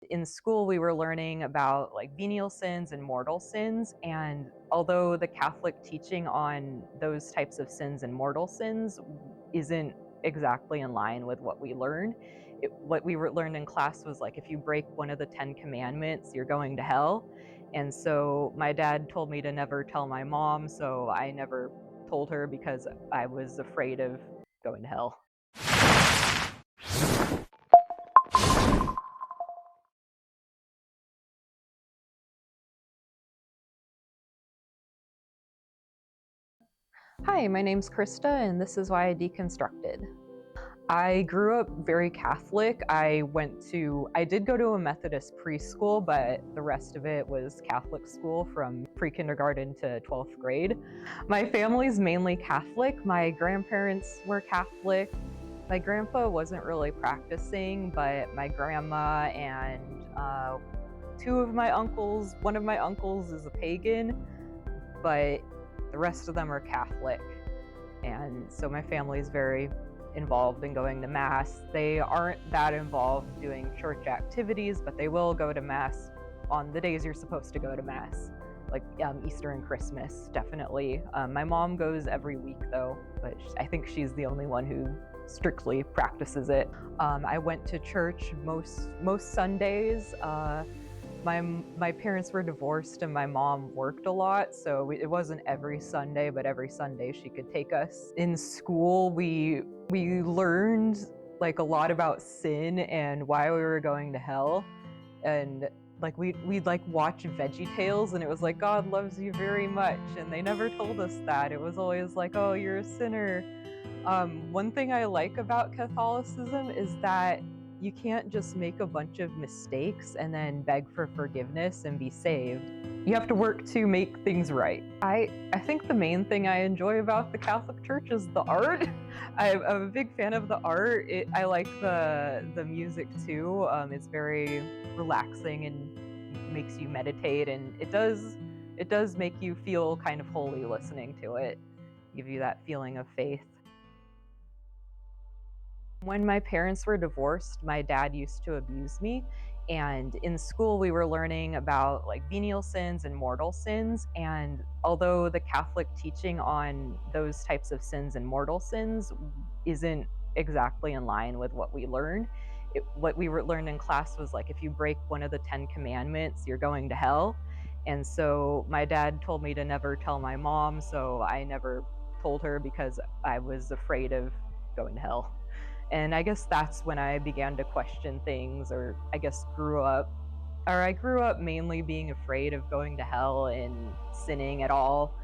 in school we were learning about like venial sins and mortal sins, and although the Catholic teaching on those types of sins and mortal sins isn't exactly in line with what we learned, what we learned in class was like, if you break one of the 10 commandments, you're going to hell. And so my dad told me to never tell my mom, so I never told her because I was afraid of going to hell. Hi, my name's Krista, and this is why I deconstructed. I grew up very Catholic. I did go to a Methodist preschool, but the rest of it was Catholic school from pre-kindergarten to 12th grade. My family's mainly Catholic. My grandparents were Catholic. My grandpa wasn't really practicing, but my grandma and two of my uncles, one of my uncles is a pagan, but the rest of them are Catholic. And so my family is very involved in going to Mass. They aren't that involved doing church activities, but they will go to Mass on the days you're supposed to go to Mass, like Easter and Christmas, definitely. My mom goes every week though, but I think she's the only one who strictly practices it. I went to church most Sundays. My parents were divorced and my mom worked a lot, so it wasn't every Sunday, but every Sunday she could take us. In school, we learned like a lot about sin and why we were going to hell, and like we'd like watch VeggieTales, and it was like, God loves you very much, and they never told us that. It was always like, oh, you're a sinner. One thing I like about Catholicism is that you can't just make a bunch of mistakes and then beg for forgiveness and be saved. You have to work to make things right. I think the main thing I enjoy about the Catholic Church is the art. I'm a big fan of the art. I like the music too. It's very relaxing and makes you meditate, and it does make you feel kind of holy listening to it, give you that feeling of faith. When my parents were divorced, my dad used to abuse me, and in school we were learning about like venial sins and mortal sins, and although the Catholic teaching on those types of sins and mortal sins isn't exactly in line with what we learned, what we learned in class was like, if you break one of the 10 commandments, you're going to hell. And so my dad told me to never tell my mom, so I never told her because I was afraid of going to hell. And I guess that's when I began to question things, or I grew up mainly being afraid of going to hell and sinning at all.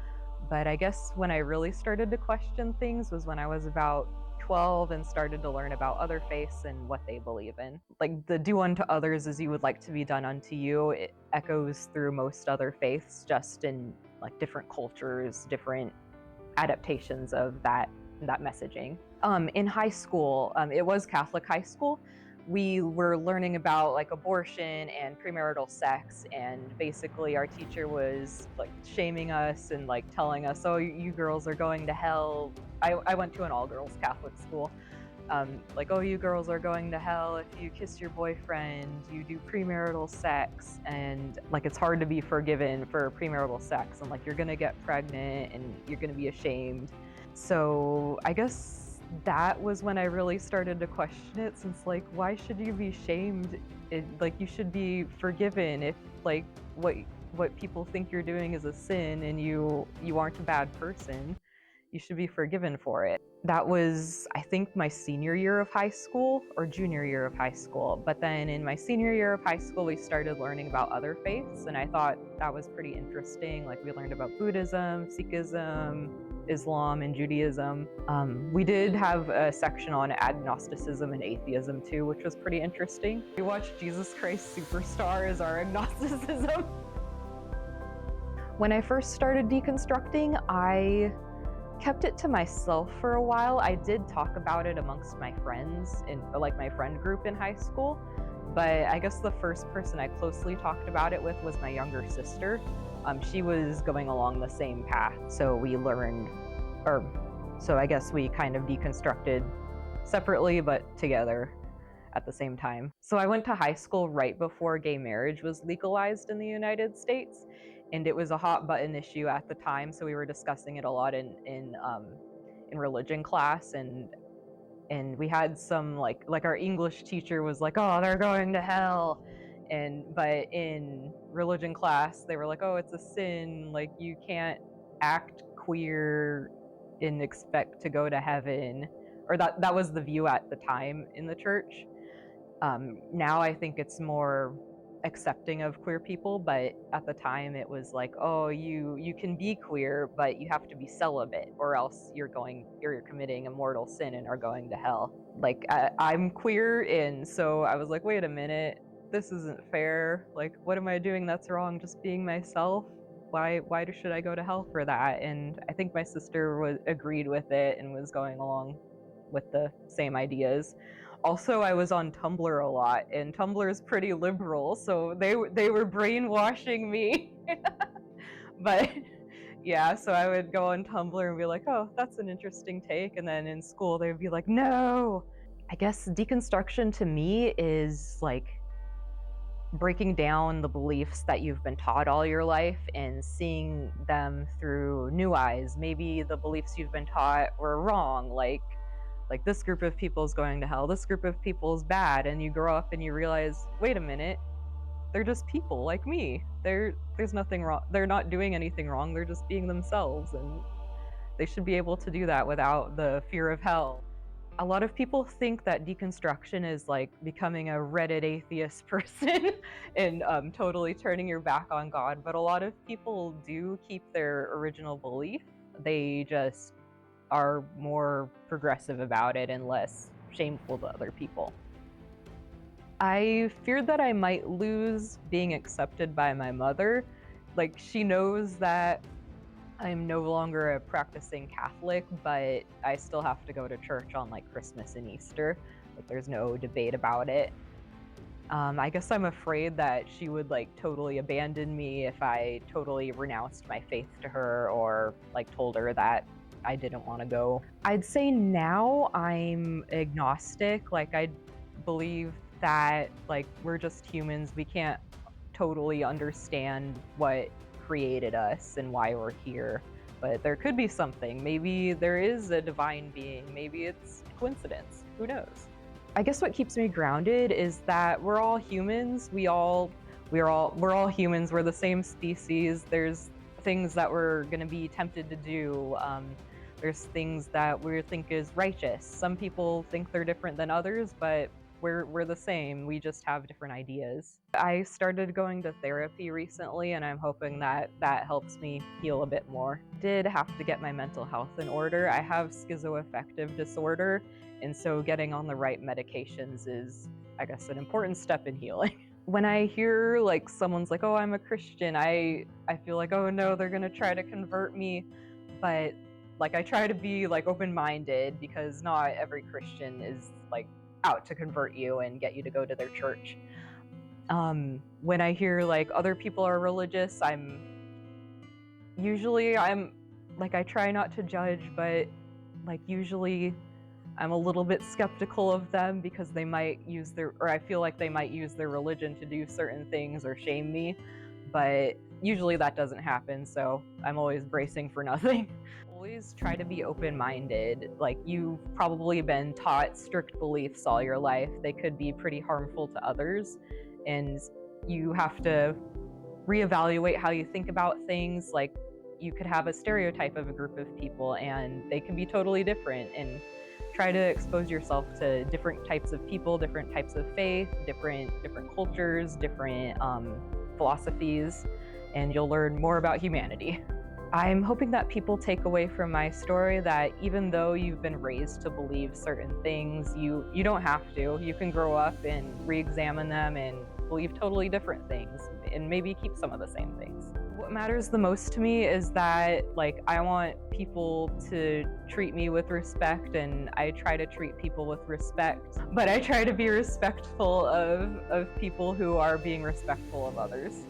But I guess when I really started to question things was when I was about 12 and started to learn about other faiths and what they believe in. Like the do unto others as you would like to be done unto you, it echoes through most other faiths, just in like different cultures, different adaptations of that messaging. In high school, it was Catholic high school, we were learning about like abortion and premarital sex, and basically our teacher was like shaming us and like telling us, oh, you girls are going to hell. I went to an all-girls Catholic school. Like, oh, you girls are going to hell if you kiss your boyfriend, you do premarital sex, and like it's hard to be forgiven for premarital sex, and like you're gonna get pregnant and you're gonna be ashamed. So I guess that was when I really started to question it, since like, why should you be shamed? Like, you should be forgiven if like what people think you're doing is a sin and you aren't a bad person. You should be forgiven for it. That was, I think, my senior year of high school or junior year of high school. But then in my senior year of high school, we started learning about other faiths, and I thought that was pretty interesting. Like, we learned about Buddhism, Sikhism, Islam, and Judaism. We did have a section on agnosticism and atheism too, which was pretty interesting. We watched Jesus Christ Superstar as our agnosticism. When I first started deconstructing, I kept it to myself for a while. I did talk about it amongst my friends in like my friend group in high school, but I guess the first person I closely talked about it with was my younger sister. She was going along the same path, so we learned, so I guess we kind of deconstructed separately but together at the same time. So I went to high school right before gay marriage was legalized in the United States, and it was a hot button issue at the time. So we were discussing it a lot in religion class, and we had some like our English teacher was like, oh, they're going to hell. But in religion class, they were like, oh, it's a sin. Like, you can't act queer and expect to go to heaven. Or that was the view at the time in the church. Now I think it's more accepting of queer people, but at the time it was like, oh, you can be queer, but you have to be celibate, or else you're committing a mortal sin and are going to hell. Like, I'm queer, and so I was like, wait a minute, this isn't fair. Like, what am I doing that's wrong? Just being myself? Why should I go to hell for that? And I think my sister agreed with it and was going along with the same ideas. Also, I was on Tumblr a lot, and Tumblr is pretty liberal, so they were brainwashing me. But yeah, so I would go on Tumblr and be like, oh, that's an interesting take, and then in school they would be like, no. I guess deconstruction to me is like breaking down the beliefs that you've been taught all your life and seeing them through new eyes. Maybe the beliefs you've been taught were wrong, like this group of people is going to hell, this group of people is bad, and you grow up and you realize, wait a minute, they're just people like me. There's nothing wrong. They're not doing anything wrong. They're just being themselves, and they should be able to do that without the fear of hell. A lot of people think that deconstruction is like becoming a Reddit atheist person and totally turning your back on God, but a lot of people do keep their original belief. They just are more progressive about it and less shameful to other people. I feared that I might lose being accepted by my mother. Like, she knows that I'm no longer a practicing Catholic, but I still have to go to church on like Christmas and Easter. Like, there's no debate about it. I guess I'm afraid that she would like totally abandon me if I totally renounced my faith to her, or like told her that I didn't want to go. I'd say now I'm agnostic. Like, I believe that like we're just humans. We can't totally understand what created us and why we're here, but there could be something. Maybe there is a divine being. Maybe it's coincidence. Who knows? I guess what keeps me grounded is that we're all humans. We're all humans. We're the same species. There's things that we're going to be tempted to do. There's things that we think is righteous. Some people think they're different than others, but we're the same. We just have different ideas. I started going to therapy recently, and I'm hoping that helps me heal a bit more. Did have to get my mental health in order. I have schizoaffective disorder, and so getting on the right medications is, I guess, an important step in healing. When I hear like someone's like, oh, I'm a Christian, I feel like, oh no, they're gonna try to convert me. But like, I try to be like open-minded, because not every Christian is like out to convert you and get you to go to their church. When I hear like other people are religious, I'm like, I try not to judge, but like usually I'm a little bit skeptical of them, because they might I feel like they might use their religion to do certain things or shame me, but usually that doesn't happen, so I'm always bracing for nothing. Always try to be open-minded. Like, you've probably been taught strict beliefs all your life. They could be pretty harmful to others, and you have to reevaluate how you think about things. Like, you could have a stereotype of a group of people, and they can be totally different, and try to expose yourself to different types of people, different types of faith, different cultures, different philosophies, and you'll learn more about humanity. I'm hoping that people take away from my story that even though you've been raised to believe certain things, you don't have to. You can grow up and re-examine them and believe totally different things, and maybe keep some of the same things. What matters the most to me is that, like, I want people to treat me with respect, and I try to treat people with respect, but I try to be respectful of people who are being respectful of others.